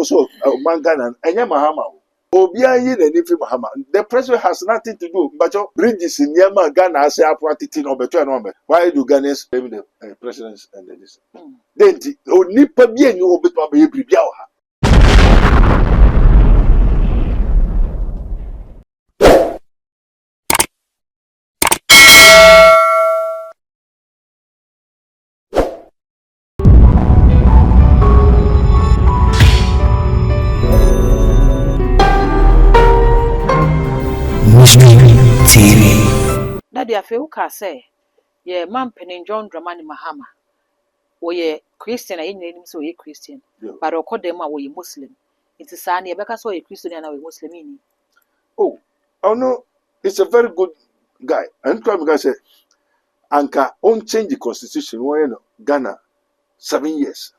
so Mangana and Mahama. Obia yi na nifi Mahama. The president has nothing to do. But your bridges in Yama Ghana say apwatitin obeto no. Why do Ghanaians blame the presidents and this? Then nipa bi enyo obeto abaye bribia o ha. TV. Daddy afeu ka say ye man penin John Dramani Mahama. Oye Christian ayi nyina so ye Christian. But okodem a oye Muslim. It is an yebeka so ye Christian and a Muslim ni. Oh no, it's a very good guy. And come guy say Anka on change the constitution when Ghana 7 years.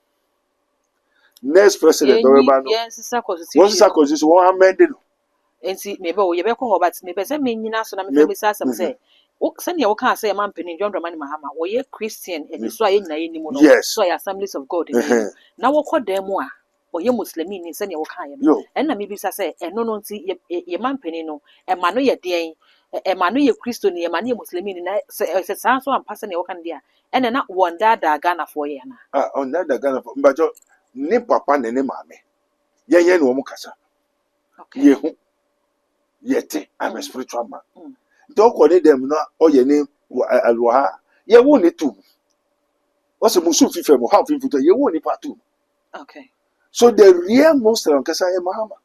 Next president yes, constitution. What's the constitution? One amended. Enti maybe we be ko but me pese me nyina so na me fe bisa asem say o send ya wo kan say man penin John Dramani Mahama wo ye Christian e so aye nyina ye ni mu no so ya Assemblies of God na wo kodam a wo ye Muslimi ni send ya wo kan ye no en na me bisa say eno no nti ye man penin no e ma no ye den e ma no ye Christo ni e ma no ye Muslimi ni na se san so ampa se ne wo kan dia ene na wonda da Ghana for ye na on that Ghana for mbajo ni papa ne mame ye no mo kasa ye hu yete I'm a spiritual man. Don't call them no or your name alwa. Ye won it too. What's a musu fife mo half infuta ye won it part two. Okay. So the real Muslim kasa e Mahama.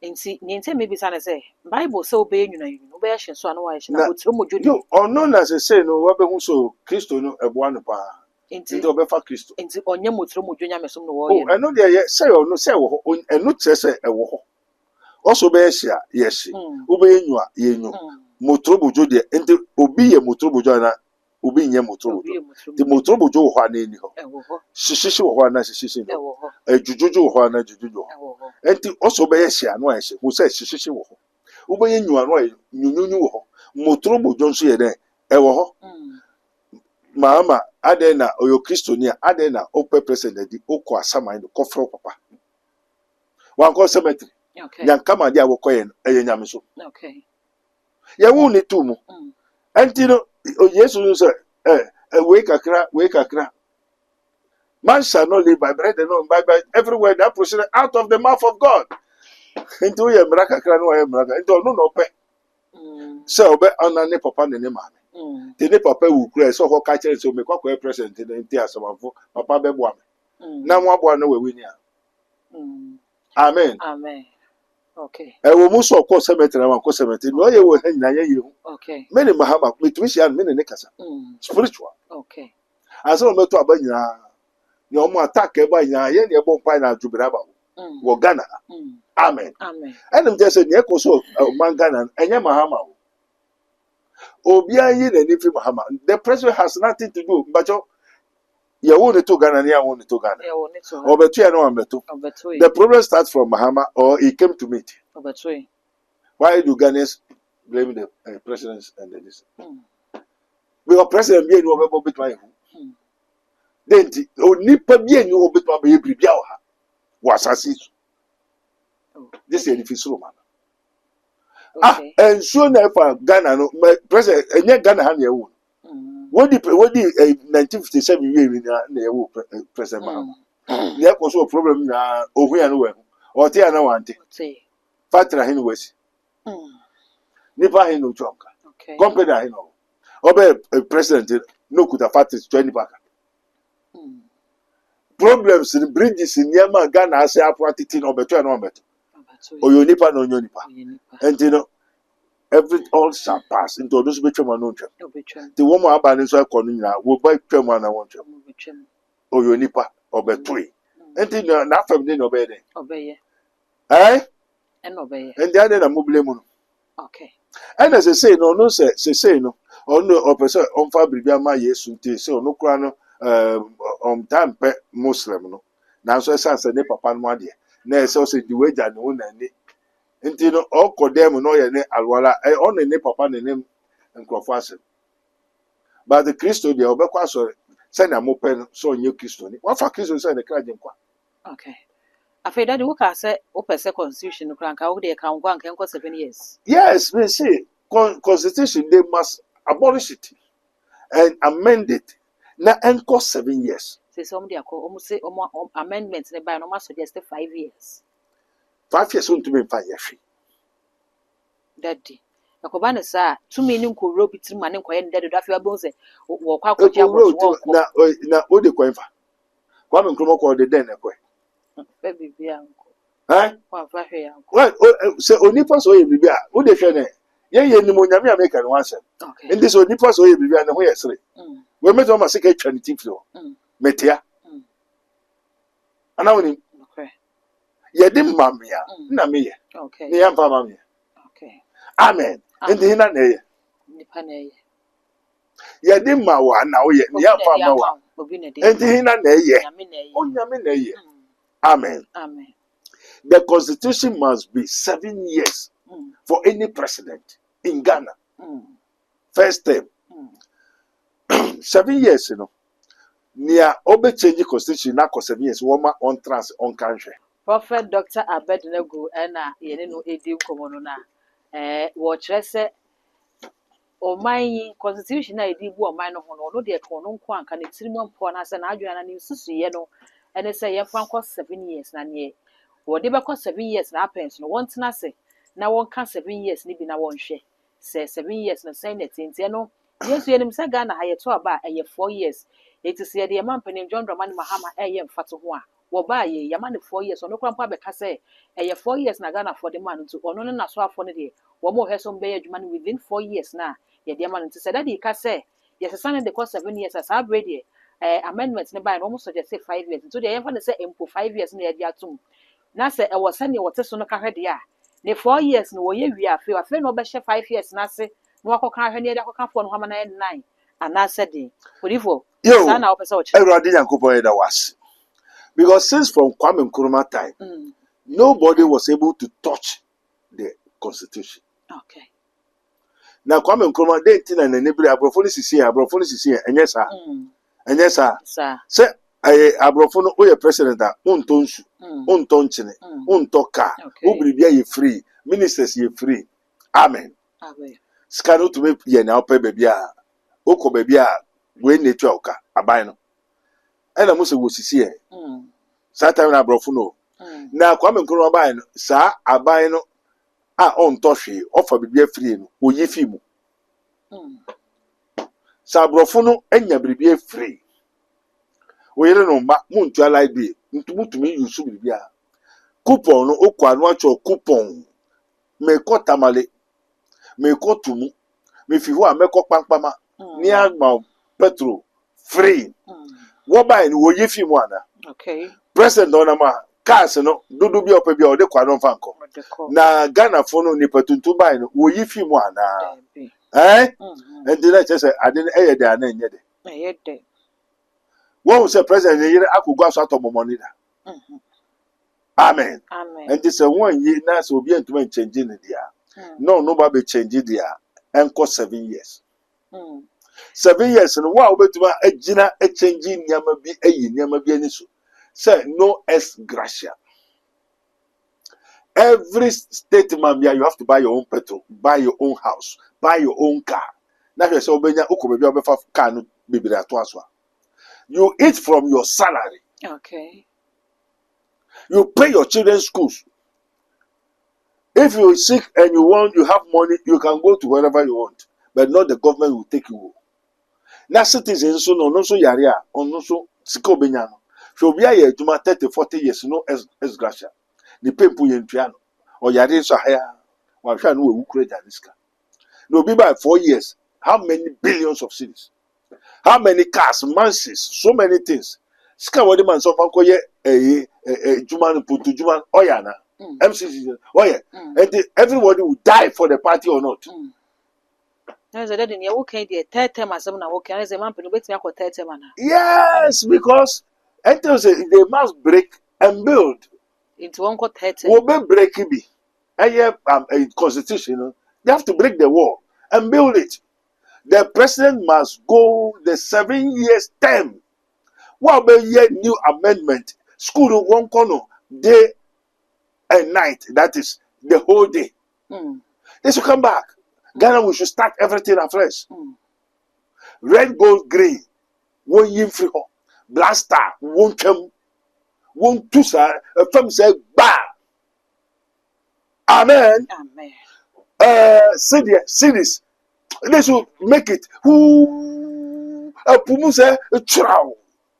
Nti nti me bi sana say Bible say obey nyuna you no be hye so ana wa hye na otro modwo yo ono na say no wa be hu so Kristo no eboa no pa. Nti obefa Kristo. Nti onye motro modwo nya mesom no wo ye. Oh eno de say ono say wo ho eno kire say e wo ho. Also be hye yes. Ube nyua ye nyu. Motrobojo de ente obi ye motrobojo na obi nye motrobojo de motrobojo wo hwa na eni ho shishishi wo hwa na shishishi no ejujuju wo hwa na jujuju ho ente also be ye hia no ahye wo say shishishi wo ho wo be ye nyua no nyunyunyu wo ho motrobojo nso ye den e wo ho mama aden na oyo Kristo ni aden na ope president di okọ asama ndo kofro papa wan ko cemetery nyankama dia wo koye eye nyame so okay ye won ni tumu antino yesu say we kakra man shall not live by bread alone by everywhere that proceeds out of the mouth of God into ye mraka kra no ye mraka into no pe say obe onane papa ne mama te papa wu kra so ho ka kire so me kwakwa present ne nti asomafo papa be boa me na mo aboa no we wini a amen okay wo muso ko cemetery man ko cemetery no ye wo hanya ye okay me ne Mahama me tuishi me ne kasa spiritual okay aso me to abanya ni omo attack e ba nya ye ne bo mpa na adubira ba wo Ghana amen enem je se ne ko so man Ghana enye Mahama obi ayi na nifi Mahama the president has nothing to do but ye won to Ghana ni won to Ghana obetu ya no obetu the problem starts from Mahama or he came to meet obetu why do Ghanaians blame the presidents and this because president bi eni obebo betwa ye then nipa bi eni obetwa ba ye bribia o ha wasasi this is the fisuru man and so na for Ghana no president enye Ghana ha na ye wo wodi 1957 year na ye wo president Mahama there was a problem na ohu ya no we o te ya na wante fatra hin wesi nipa hin no chonka company hin no obe president no kuta factory 20 back problems in bridges in Yama Ghana ase apwatiti no beto na obeto oyo nipa no onyo nipa and you know every all shall pass into those betwema no ntwem the woman aba ni so akonu nyina wo ba twema na won twem oyo nipa obeto and you know na fam ni no be den obeye and obeye and the other na mobile mu no okay and as I say no say no ono opese on fa bribia ma Yesu nti say ono kura no on time pe Muslim no na so sense ne papa no ade na ese o se di wager ne wona ni nti no okodem no ye ne alwala on ne papa ne nem nkrofo ase but the Christo dia obekwa so say na mo pe no so onye Christo ni wa fa Christo say ne kraje nkwa okay After that, you can say, open constitution, crank out there, can go and 7 years. Yes, we see constitution they must abolish it and amend it. Now encore 7 years. Say somebody almost say amendments by no suggest 5 years. 5 years won't be 5 years. Daddy. Akobana sa 2 million ko road bitim mane ko yen daddy dafi abo se wo kwa Ko kwaji abo na o de kwan fa. Kwa me nkromo ko de den ekwe. Fe bibia nko. Wa fa hwe yanko. Well, say onipa so ye bibia, wo de hwe ne. Ye ni mo nyame America no answer. Okay. Ndi so onipa so ye bibia ne ho ye sere. We me to ma se ka twa ne tiflo. Metia. Ana woni. Okay. Ye de mamia na me ye. Okay. Ne yamfa mamia. Okay. Amen. Ndi hina na ye. Nipa na ye. Ye de ma wa na wo ye. Ne yamfa ma wa. Ndi hina na ye. Nyame na ye. Amen. Amen. The constitution must be 7 years for any president in Ghana. First term. 7 years, you know. Near obe change constitution na 7 years. Woma on trans on country. Prophet Dr. Abednego ena yene no edi komono na wo kire se oman constitution na edi bu oman no ho no de ko no nko anka ne tirimu mpo na se na adwena na ne susuye no ene se ye fa nko 7 years na ne wo de be ko 7 years na appens no won tena se na won ka 7 years ni bi na won hwe se 7 years na senate ntie no yesu yenim se Ghana ha ye to aba 4 years it is ye de man panim John Dramani Mahama mfato ho a wo ba ye yama ne 4 years ono krampa be ka se 4 years na Ghana for the man nto ono ne na so afo ne de wo mo hwe so be adwuma ne within 4 years na ye de man nto se that dey ka se yes sane de cost 7 years as abrede amendment ne by no mo suggest 5 years nto de ye fa ne se empo 5 years na ye de atum na se e wo sane wo te so no ka hwe de a ne 4 years no wo ye wi afi no be hye 5 years na se no akoka hwe ne de akoka fo no hama na 9 ana se de odifo sana wo pese wo che Erade Yankopon da was. Because since from Kwame Nkrumah time, nobody was able to touch the constitution. Okay. Now Kwame Nkrumah dey tin na nebri abrofo ni sisi enye sa. Enye sa. Say abrofo no oye president a unto nsu, unto nchene, unto ka, obribia ye free, ministers ye free. Amen. Amen. Skano to me ye na ope bebia. Oko bebia we netu oka aban no. Ena mo se wo sisi e. Sa time na abrofo no. Na Kwame Nkrumah aban no, sa aban no a onto hwe, ofa bebia free no, oyi fi mu. Sa abrofo no enya bebia free. Oyere no ma muntu alai bi, mutumi yusu bebia. Coupon no okwa no acho coupon. Me ko tamale. Me ko tumu. Me fi ho a me ko pampama. Ni agba petrol free. Wo buy ni wo yi fi mu ana. Okay. President on ma cars no dudu bi opa bi o de kwa no fanko. Na Ghana fo no ni patuntu buy no wo yi fi mu ana. And the let say I didn't dey ana nye de. De. Wo say president yire akugwa so ato money da. Amen. Amen. And this one year na so obi antuma change ni dia. No ba be change dia. Enko 7 years. 7 years no wa obetuma agina a changing nyama bi ayi nyama bi ani so say no ex gratia. Every state man you have to buy your own petrol, buy your own house, buy your own car. Na hwe say obenya ukobebi obefa car no bibira to aso. You eat from your salary. Okay. You pay your children's schools. If you're sick and you have money, you can go to wherever you want, but not the government will take you. Na citizens so no so yare a ono so sika obenya no so obi aye adwuma 30-40 years no as gracia ni pempu ye ntua no o yare so haya wa hwa no we wukure janiska no obi by 4 years how many billions of cedis, how many cars, mansions, so many things sika wodi man so fanko ye adwuma no putu adwuma oya na MCC oya and everybody will die for the party or not. Yes, because they must break and build. Into one called 30. Will be breaking be. A constitution, they have to break the wall and build it. The president must go the 7 years term. What be yet new amendment? School one corner, day and night. That is the whole day. They should come back. Ghana, we should start everything afresh. Red, gold, green. One year free. Blaster. Won't come. Won't do sir. A firm say, bah. Amen. Cities. They should make it. Who? A pumu say, a trow.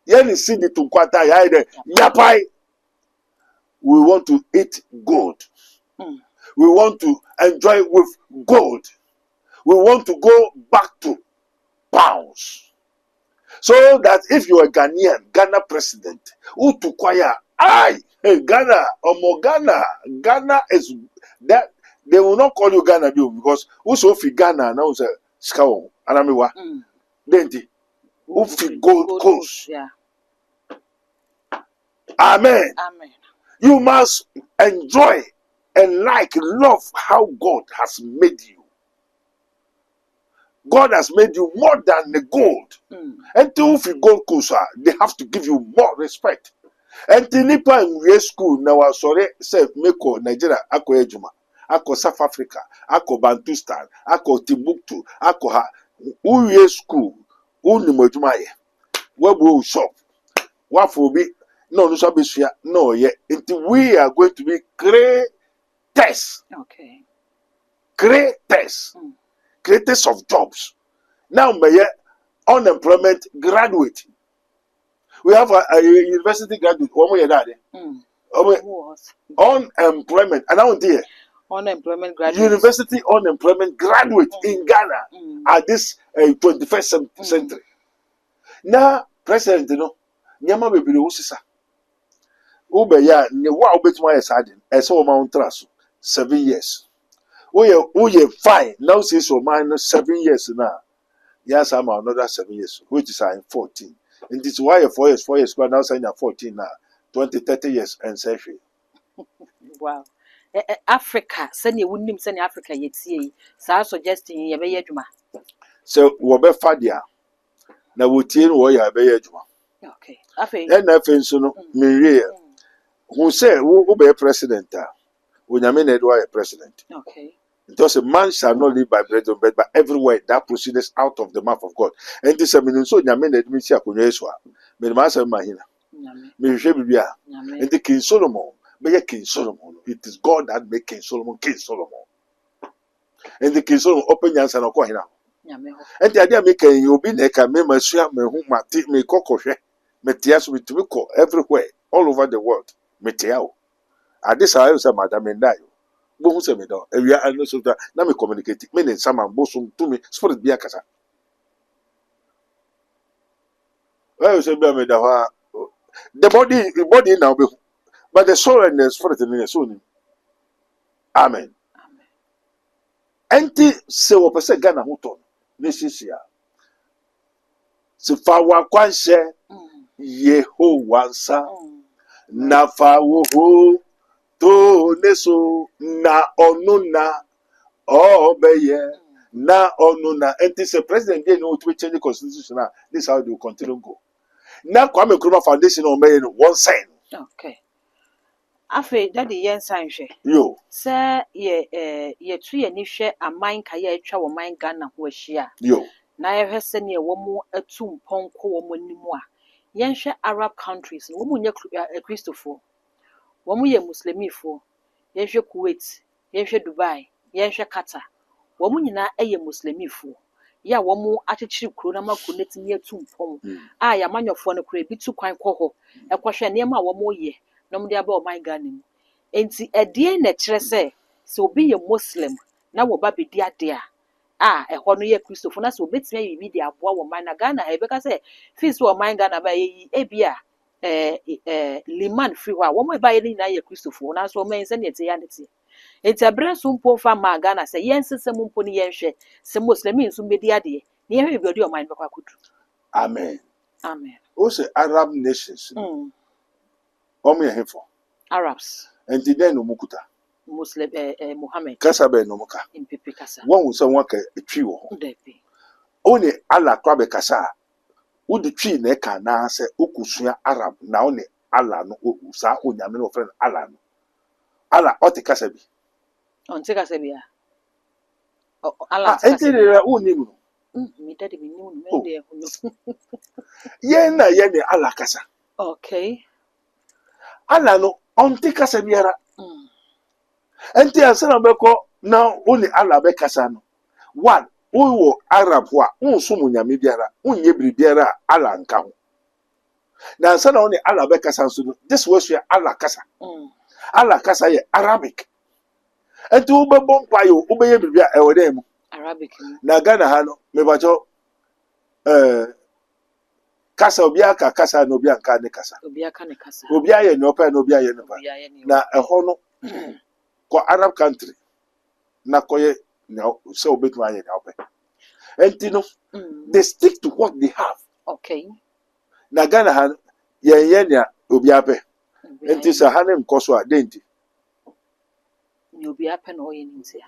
Yani city to kwata yaide. Yapai. We want to eat gold. We want to enjoy with gold. We want to go back to pounds. So that if you are Ghanaian, Ghana president, who to choir, hey, Ghana, Ghana is that they will not call you Ghana because also fi Ghana now say Skawo, Anamiwa, Denti, who fi Gold Coast. Yeah. Amen. You must enjoy and love how God has made you. God has made you more than the gold. And if you Gold Coast, they have to give you more respect. And Nipa in school now, sorry, say Meko, Nigeria, Ako Ejuma, Ako South Africa, Ako Bantustan, Ako Timbuktu, Ako Ha, who school, who ni Mojumaye, where will shop, what for be, no, no, yet, until we are going to be great tests. Okay. Great tests. Creators of jobs. Now, unemployment graduate. We have a university graduate. One more year, unemployment. And now, dear, unemployment graduate. University unemployment graduate in Ghana at this 21st century. Now, President, you know, Nyama baby usisa. Ube ya ne wa obetima ya sadin. Eso ma untraso 7 years. Oye fine. Now say so minus 7 years now. Yes, I'm another 7 years, which is I'm 14. And this why 4 years, but now saying 14 now, 20, 30 years and century. Wow. Africa, send you wouldn't send Africa yet see. So suggesting you be juma. So Wobe Fadia. Now we teen warrior be juma. Okay. And nothing so me who say who be president. When you mean a president. Okay. Because a man shall not live by bread and bread, but every word that proceeds out of the mouth of God. And this is so Yamin admits ya kunyeswa. Me masa mahina. Me shebibia. And the King Solomon, be King Solomon. It is God that make King Solomon King Solomon. And the King Solomon open your answer no kohina. And the idea make you be neka me masua me hu mati me kokoshe. Me tiaso me tumiko everywhere all over the world. Me tiao. Ade sa ayo sa madam ndayo. Bohu se me do ewia ano so that na me communicate me ne sama bosom to me spirit bia kasa ayo se bia me da ha the body now be but the soul and the spirit in the soul. Amen. Enti se wo pese Ghana ho to ne sisia se fa wa kwanhye Yehowa nsa na fa wo ho to neso na onuna obeye na onuna. And this president they know to change the constitution. This is how they will continue go. Now Kwame Nkrumah Foundation on me one sign. Okay. Afe daddy yen sign hwe. Yo. Sir ye tu ye ni hwe aman ka ye atwa wo man Ghana ho ahia. Yo. Na ye hwe se ne wo mu atu mponko wo mu nimu a. Yen hwe Arab countries wo mu nya Christopher. Womu ye Muslimifo, yenhwe Kuwait, yenhwe Dubai, yenhwe Qatar. Womu nyina eye Muslimifo. Ya womu achichiri kuro na makoneti ne tumpom. Ya manyofo no kuro bi tu kwan kɔ hɔ. Ɛkɔhwɛ nneɛma womu ye, na mo de aba o man Ghana mu. Enti ɛdeɛ na kyerɛ sɛ obi ye Muslim na wo ba bedi ade a ɛhɔ no ye Christopher na sɛ obetime yi bi de aboa wo man na Ghana ha ebeka sɛ fees wo man Ghana ba ye ebia liman free wa womo ba yeli na ye Christopher na so men se ne te ya ne te enti abre so mpo fa ma Ghana se yen sesem mpo ne yen hwe se muslimin so bedi ade ne ye bi odi o man bakwa kudu. Amen. Amen. Also Arab nations omo ye hefo Arabs enti den no mukuta Muslim Muhammad kasa be no muka impepe kasa won se won ka etwi wo ho depe oni ala kwa be kasa wodi twi na ka na se okusua Arab na oni Allah no sa onyame no friend Allah no Allah o te kasa bi on te kasa bi Allah te kasa bi uni mu mi dadi mi nimu me de ehunu ye na ye ne Allah kasa okay Allah no on te kasa biara enti asana beko na uni Allah be kasa no one wo Arab wa unso mu nyame biara unye biri biara Allah nka ho na asana uni Allah be kasa so this was your Allah kasa Allah kasa ye Arabic enti wo be bompa yo wo be ye biri bia e wode mu Arabic na Ghana ha no me bacho kasa obi aka kasa na obi anka ne kasa obi aka ne kasa obi aye ne opa na obi aye ne pa na eho no ko Arab country na koye so obetuma aye na opa enti no they stick to what they have okay na Ghana ha ye ne obi ape enti sa ha ne nkoso a denti ni obi ape na oye nti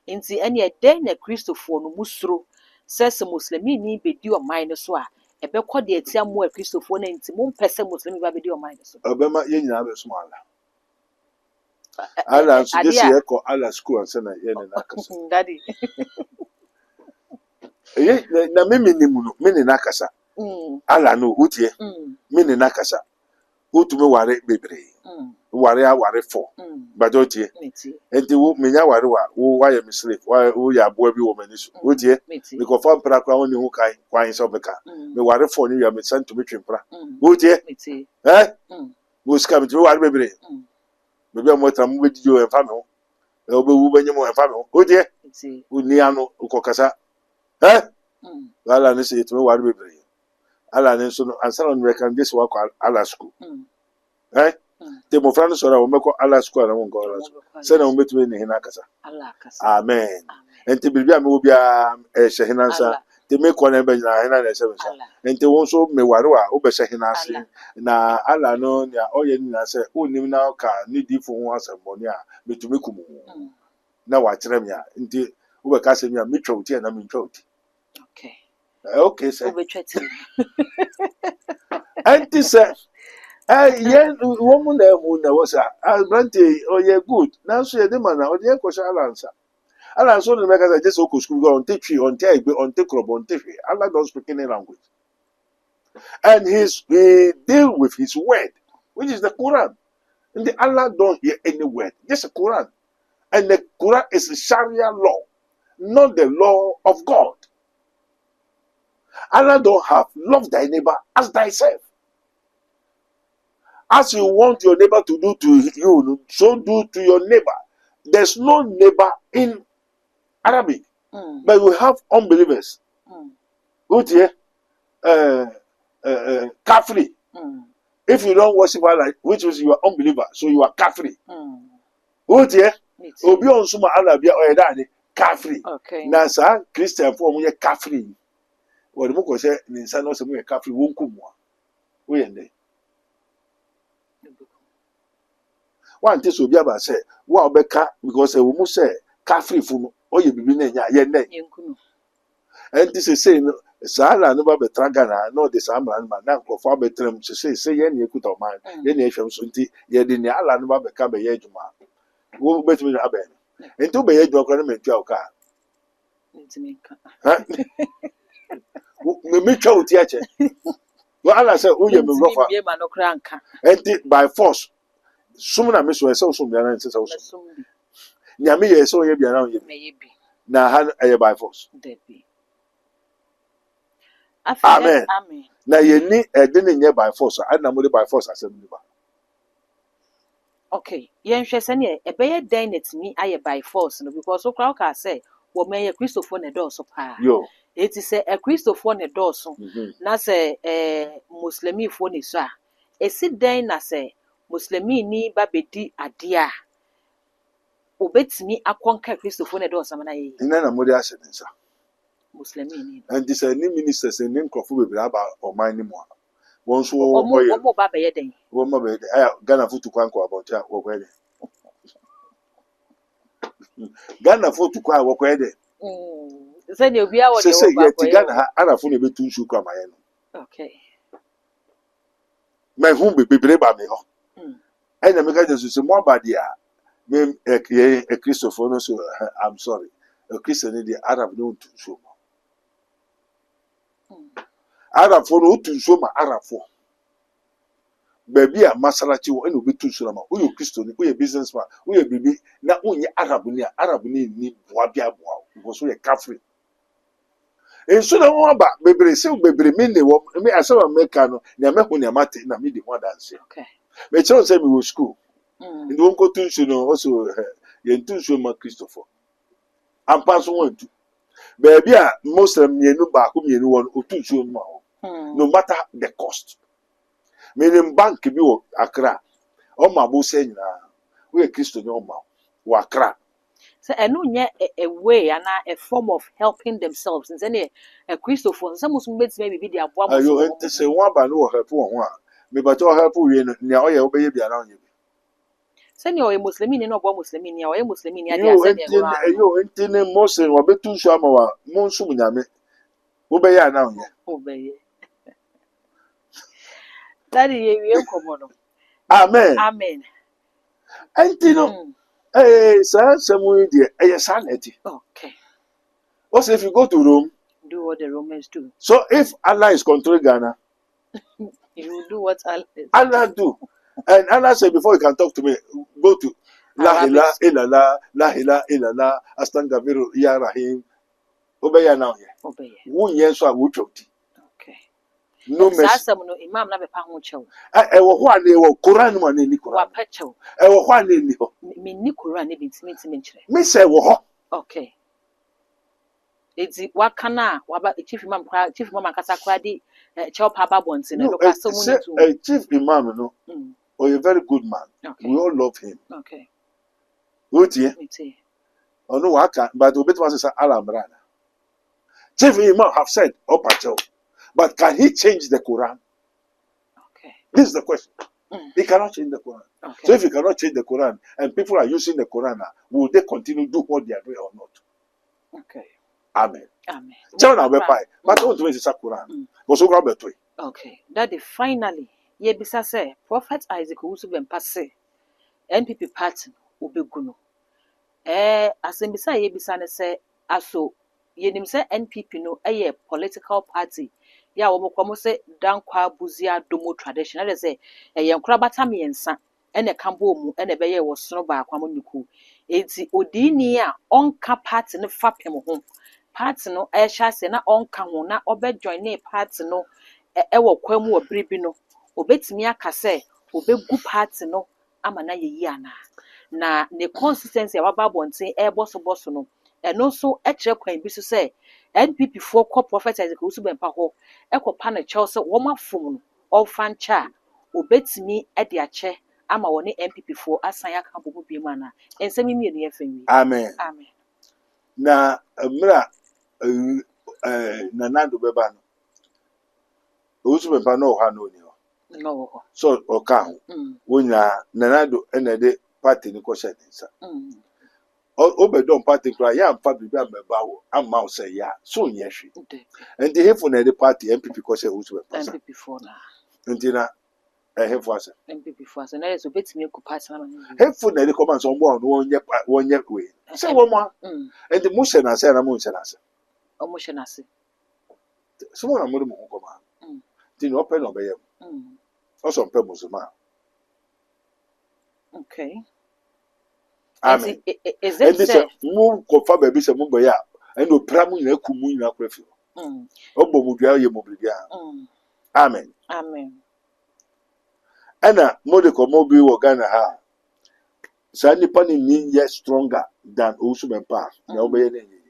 enti ene den na Christopher no musuro sese muslimi ni bedi o mine so a ebekọ de atia mo a Christopher na enti mo mpese muslimi ba bedi o mine so obema ye nyina be so ala so je se ko ala school ansa na ye ne nakasa daddy na mimi ni mu no mini nakasa ala no utie mini nakasa utume ware bebre ware fo badotie enti wo menya ware wo ya mislave wo ya boa bi wo mani so utie because fam pra kwa woni hu kai kwan so beka me ware fo ni ya me santo me twempra utie wo ska me ware bebre bebe mo tra mo bedi yo enfa me ho e obe wu benye mo enfa me ho utie uni anu ukokasa ala ne se tume ware bebre ala ne so no ansa no reckon this work ala school te mo frano sora o meko ala school na mo ngo ala school se na mo betume ne hina kasa Allah kasa amen enti bibia me obi a ehye hina nsa te me ko na be nyina hina na se nsa enti won so me ware wa o be hye hina ase na ala no nya oye ni na se onim na ka ni difo ho asemboni a betume kumu na wa kire me a enti wo be ka se me a me twauti na me twauti okay okay se o be twati enti se yen woman na hu na wasa brante oye good na so ye de mana o de ko sha ala so de make say just go school go on take tree on take egbe on take crop on take Allah don't speak any language and he deal with his word which is the Quran and the Allah don't hear any word just the Quran and the Quran is a Sharia law not the law of God. Allah don't have love thy neighbor as thyself. As you want your neighbor to do to you, so do to your neighbor. There's no neighbor in Arabic, but we have unbelievers. Kafri. If you don't worship Allah, which is you are unbeliever, so you are kafri. Obi on suma Allah bia oyedade kafri. Na sa Christian for mu ye kafri. Wo de mo ko se ni nsa no se mu ye kafri wonku mo. Wo yende. One thing so be about say, wa obeka because we must say kafri fu oye bibi na nya ye nne. And this is saying Sahara no ba betra Ghana no the Samran man na nkofo abetrem say ye na ekuta man ye na ehwem so nti ye de ne ala no ba beka be ye adwuma wo betumi na aben nti be ye adwuma kra na mentua o ka ntimi ka me twa oti ache wo ala say o ye me rofa nti by force sumna me so e so bia na nti so nyame ye so ye bia na ye na ha e by force amen na ye ni e de ne nye by force ana mo de by force assembly ba okay yen hwe se ne e be ye den netimi aye by force no because so crowd ka say wo me ye Christopher ne do so pa yo eti se e Christopher ne do so na se muslimi fo ni so a esi den na se muslimi ni ba bedi ade a obetimi akonka Christopher ne do so na ye ina na mo de ase nsa muslimi ni and this any ministers and nkofo bebre aba o man ni mo won so omo ba be ye den wo ma be Ghana futu kwan ko abonta wo kwede Ghana futu kwa wo kwede se ne obi a wo de wo ba ko Ghana ha arafu ne betu nsu kwa maye no okay my home be ba me ho and na make just say more bad ya me a Christopher no so I'm sorry a Christian the Arab no to show Arab for no to show ma Arab for baby a masalachi wo eno betu so ma wo Christian ni wo businessman wo bibi na onye Arab ni boa bia boa wo so ye kafri enso na won ba bebre se bebre me ne wo me asawa meka no na me ho ne mate na me di ho dance okay me chero say me wo school ndi won ko tunsu no also ye tunsu ma Christopher ampa so won tu baby a muslim mienu ba ko mienu won otunsu ma no matter the cost meaning bank bi wo Accra o ma bo se nyina we Christo no ma wo Accra. So enu nye a way and a form of helping themselves. And then a Christopher, some Muslim maybe be their boy. You say one by no help one. Me but all help we near all your baby around you. Send you a Muslim in no Muslim in your Muslim in you intending Muslim or betu shama monsum yame. Obey now. Obey. That is a common. Amen. Amen. And you know. Sir, someone dear, a sanity. Okay. Also, if you go to Rome, do what the Romans do. So, if Allah is controlling Ghana, you will do what Allah do. And Allah said, before you can talk to me, go to La ilaha illallah, La ilaha illallah, Astangaviru, Ya Rahim. Obey now. Obey. Who yes, I would choke. Okay. No mess. Imam na be pa ho chew. E wo ho ane wo Quran ma ne ni Quran. Wa pa chew. E wo ho ane ni ho. Me ni Quran ne bintimi nkyere. Me say wo ho. Okay. Ezi wakana waba chief imam akasa kwa di chew pa ba bonti ne loka so mu ni chief imam no. Oh, a very good man. Okay. We all love him. Okay. Otie. Oh no waka but obet was say Alambrana. Chief imam have said opacho. But can he change the Quran? Okay. This is the question. He cannot change the Quran. Okay. So if he cannot change the Quran and people are using the Quran, will they continue to do what they are doing or not? Okay. Amen. Amen. But don't do it in Quran. Okay. That is finally. Ye bisa say Prophet Isaac Owusu Bempah say NPP party obegunu. Asembisa ye bisa ne say aso ye nim say NPP no eye political party. Ya wo mo say dankwa buzia domo tradition na say ye nkura bata miensa ene kambo mu ene beye wo sono ba akwa monyuku enti odini a onka party ne fapem ho party no ehya se na onka ho na obe join ne party no wo kwamu obribi no obetimi aka say obegu party no ama na yeyi ana na ne consistency a waba bonten boso no eno so ekire kwan bi so say NPP for co Prophet Isaac Owusu Bempah ho ekopa na chew say wo mafom no ofan cha obetimi de ache ama woni NPP for asan aka bobu bi ma na ensemi mi enu efenwi. Amen. Amen. Na mra na nando beba no Owusu Bempah no ha no ni ho. No. So oka ho. Wonya na nando ene de party ni ko she nsa. Obedon party kra ya amfa bibi ameba wo amma say ya so nyehwe and the hefo na the party MPP ko say Owusu Bempah MPP for na ntina hefo asa MPP for asa na yeso betimi ku party na hefo na the command so mbo no wonye we say wo mo and the motion na say na motion na say o motion na say so mo na mo mo ko ma tin open no be yam also pe musulman. Okay. Amen. Is it say mu ko fa ba bi se mu boy a and opra mu nyina ku mu nyina kwafi obo mu dua ye mu bibia. Amen. Amen. Ana mo de ko mo bi wo Ghana ha sa nipa ni ye stronger than Owusu Bempah na obeye na yi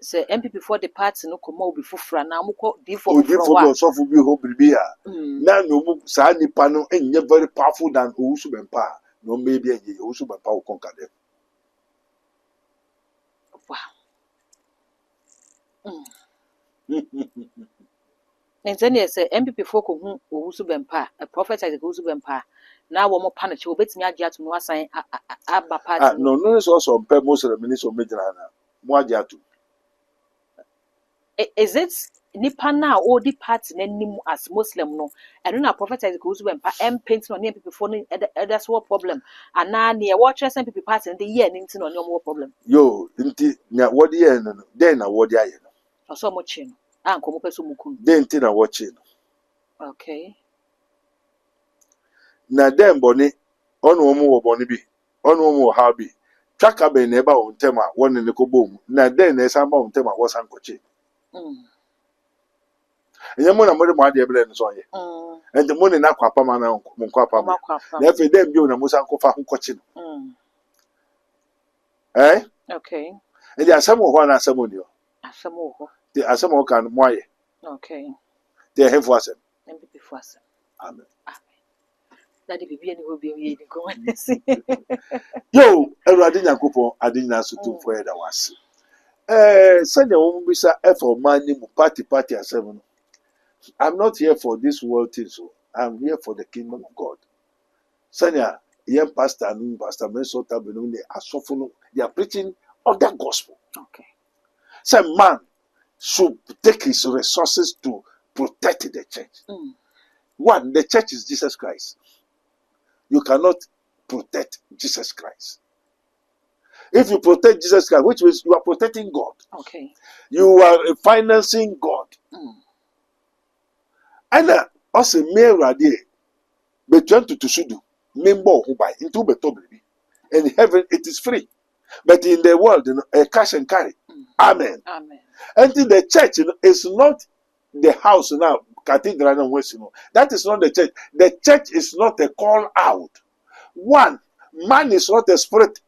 say MPP for the party no komo obi fufura na amukọ D4 so fu bi ho bibia na no mu sa nipa no enye very powerful than Owusu Bempah. No, maybe Owusu Bempah will conquer them. Wow. And then yes, MPP folk who Owusu Bempah, a prophet like Owusu Bempah. Now one more punish. We bet me agiatu no assign Abba party. No, it's also most of the ministers of Medina. Muagiatu. Is it nipa na o di party na nim as Muslim no eno na prophet goes when paint no people for no that's what problem ana na e watch some people party the year ninti no no problem yo nti na wodi ye no den na wodi aye no oso mo chi no anko mo peso mu kun den nti na wochi no okay na den boni onu mo wo boni bi onu mo ha bi twaka be na eba wo ntem a woni ne ko bom na den na esa ba wo ntem a wo san kochi enye mo na mo de mo ade ebele no so ye enti mo ne na kwapa ma na mo kwapa ma na efe den bi na mo san ko fa ho kochi no okay enti asem wo ho na asem oni o asem wo ho ti asem wo kan mo aye okay ti ehefo asem mpp fo asem amen Daddy bibi ani ho bi ye ni ko wanesi yo Ewurade Nyankopon ade nyina so tumfo ye da wase sanya wo mbisa efo mani mu party asem no I'm not here for this world thing so I'm here for the kingdom of God sanya yen pastor Menso Tabenu ne asofo no they are preaching other gospel okay some man should take his resources to protect the church. One, the church is Jesus Christ. You cannot protect Jesus Christ. If you protect Jesus Christ, which means you are protecting God. Okay. You are financing God. And also, between to sudu, member who buy into beto baby. In heaven, it is free. But in the world, cash and carry. Amen. Amen. And the church is not the house now, cathedral and West. That is not the church. The church is not a call out. One, man is not a spirit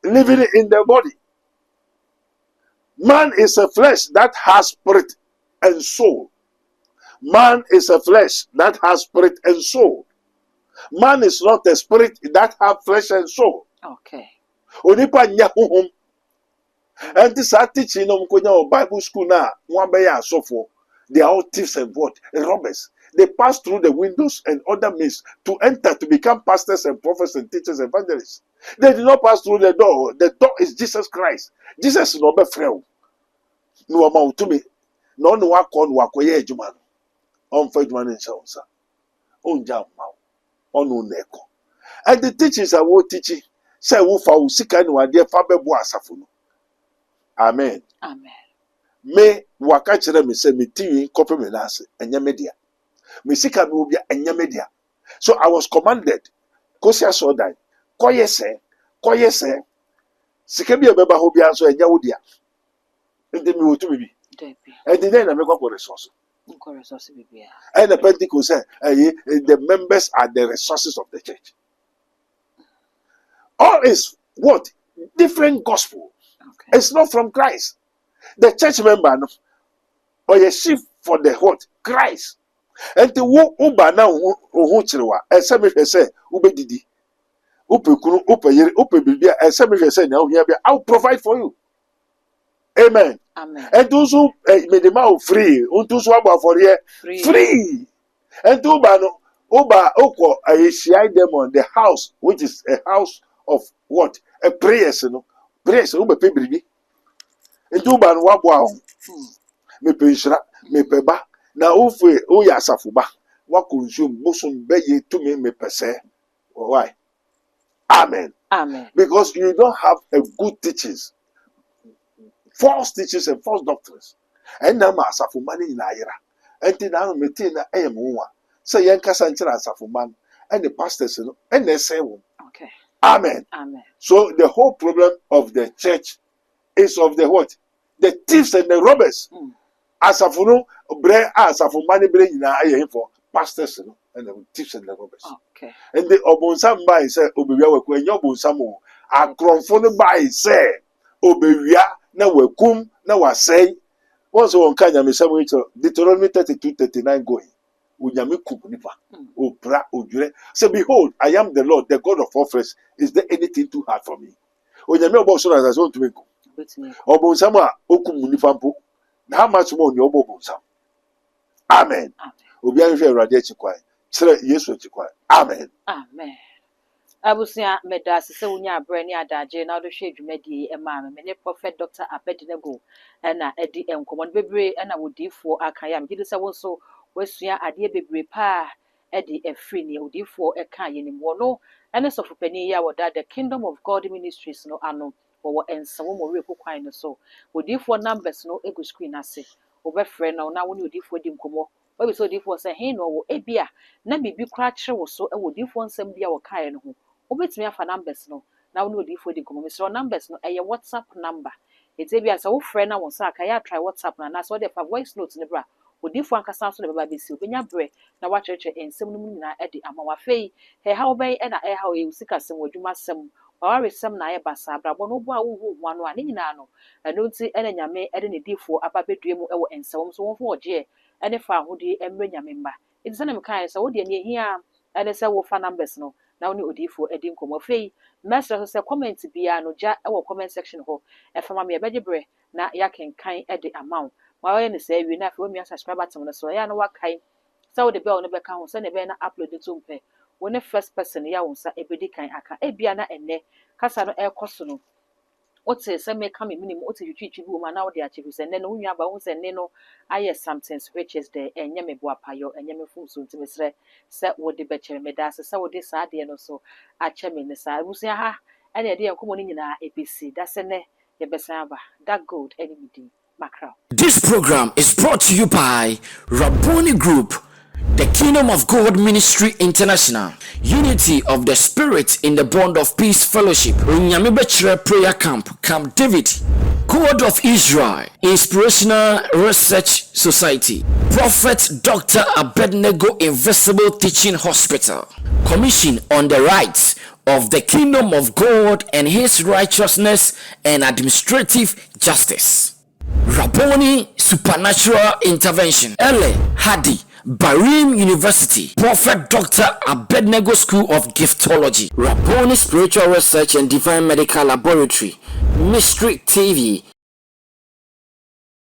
living in the body. Man is a flesh that has spirit and soul. Man is a flesh that has spirit and soul. Man is not a spirit that has flesh and soul. Okay. Onipa nya honhom. And this teaching Bible school now, one by a software. They are all thieves and what? Robbers. They pass through the windows and other means to enter to become pastors and prophets and teachers and evangelists. They did not pass through the door. The door is Jesus Christ. Jesus is not a friend. No amount to me. No one called Wakoye Juman. On Fedman and Shansa. On Jam Mount. On Uneko. And the teachings are what teaching. Say, Wufa, Usika, and Wadia Faber Boasafuno. Amen. Amen. Me waka chere me say me TV copy me nase enya media. Me sika me obi enya media. So I was commanded kosia so dan koye se sika bi ebeba ho bia so enya wodia. Ende me wotu bibi. Ende then na me kwa resource. Nko resource bibia. And the Pentecost say the members are the resources of the church. All is what? Different gospel. Okay. It's not from Christ. The church member no, or a sheep for the what? Christ. And the wo uba na uhu chirewa. Ese me say ube didi. Upe kunu, upe yeri, upe bibia. Ese me say na uhi bia. I'll provide for you. Amen. Amen. And those who made them out free. Those who are for here free. And uba no uba oko ayeshia them on the house, which is a house of what? A prayers, no prayers. Ube pe bibi. And uba no wabwa me penshira me peba na ofe o ya safuba wa consume bosom beye to me pese why amen because you don't have a good teachings, false teachings and false doctrines and na ma safuma ni na yira enti na me tin na eyemwa say yen kasa nchira safuma and the pastors no and they say okay amen so the whole problem of the church is of the what? The thieves and the robbers. Asafunu bre asafumani bre nyina aye for pastors no and the thieves and the robbers. Okay. And the obonsam by say obewia weku enyo obonsam o akronfo no by say obewia na wekum na wasei. Once on kanya me say Deuteronomy 32:39 going. Unyame kum nipa. Opra odwure. Say behold, I am the Lord, the God of all flesh. Is there anything too hard for me? Unyame obo so na so to me kum. Obonsam a okum nipa mpo. How much more your bubble some? Amen. Obian Radi Chikwai. Yesu Chikwai. Amen. Amen. Abusia meda se wunya abre ni adaje na do hwe adwumadi e ma me ne prophet Dr. Abednego na edi enkomo bebre na wodifo aka ya mgide se wonso wasua ade bebre pa edi efri ni wodifo e ka ye ni wono ene sofopani ya woda the Kingdom of God Ministries no ano wo ensawo mo repo kwan no so wodifo numbers no egu screen ase obefre na woni wodifo di nkomo obi so wodifo se he no wo ebia na bibi kra kire wo so e wodifo nsam bia wo kae no ho obetumi afa numbers no na woni wodifo di nkomo so numbers no eye WhatsApp number ete bia se wo frɛ na won sa aka ya try WhatsApp na so de fa voice note ne bra wodifo ankasa so de baba besi obenya bre na wa kyerɛkyerɛ ensɛm no mu nyina ede ama wa fei he ha obɛn na ha o usika sem wodwuma sem waware sem na ayɛ basa brabo no bo a wo hu ano a ne nyina no ɛno nti ene nyame ede ne difo aba bedue mu ɛwɔ ensɛm so won fo ogye ene fa ahodi emre nyame mba enti sɛ na me kan sɛ wo de ne hia ene sɛ wo fa numbers no na woni odifo edi nkomo fei message so comment bia no ja ɛwɔ comment section ho ɛfama me ebegye bre na ya kenkan ede amount ma wa ne sɛ wi na afei wo mi subscribe button no so ya no wakai sɛ wo de bell no bɛka ho sɛ ne bɛ na upload to mpe wo ne first person ya wo nsa ebedi kan aka ebia na enne kasa no ɛkɔso no wote sɛ me ka me minim wote twitwi bi wo ma na wo de achieve sɛ ne no wo nwa ba wo sɛ ne no aye something which is the enye me boa payo enye me fun so ntime srɛ sɛ wo de bɛkyɛ me da sɛ wo de saa de no so akyɛ me ne saa busia ha ɛna de enkomo ni nyina ebesi da sɛ ne ye besan aba that gold enemy din makra. This program is brought to you by Rabboni Group, the Kingdom of God Ministry International, Unity of the Spirit in the Bond of Peace Fellowship, Runyamibechre Prayer Camp, Camp David, God of Israel, Inspirational Research Society, Prophet Dr. Abednego Invisible Teaching Hospital, Commission on the Rights of the Kingdom of God and His Righteousness and Administrative Justice, Rabboni Supernatural Intervention, Ele Hadi, Barim University, Prophet Dr. Abednego School of Giftology, Rabboni Spiritual Research and Divine Medical Laboratory, Mystery TV,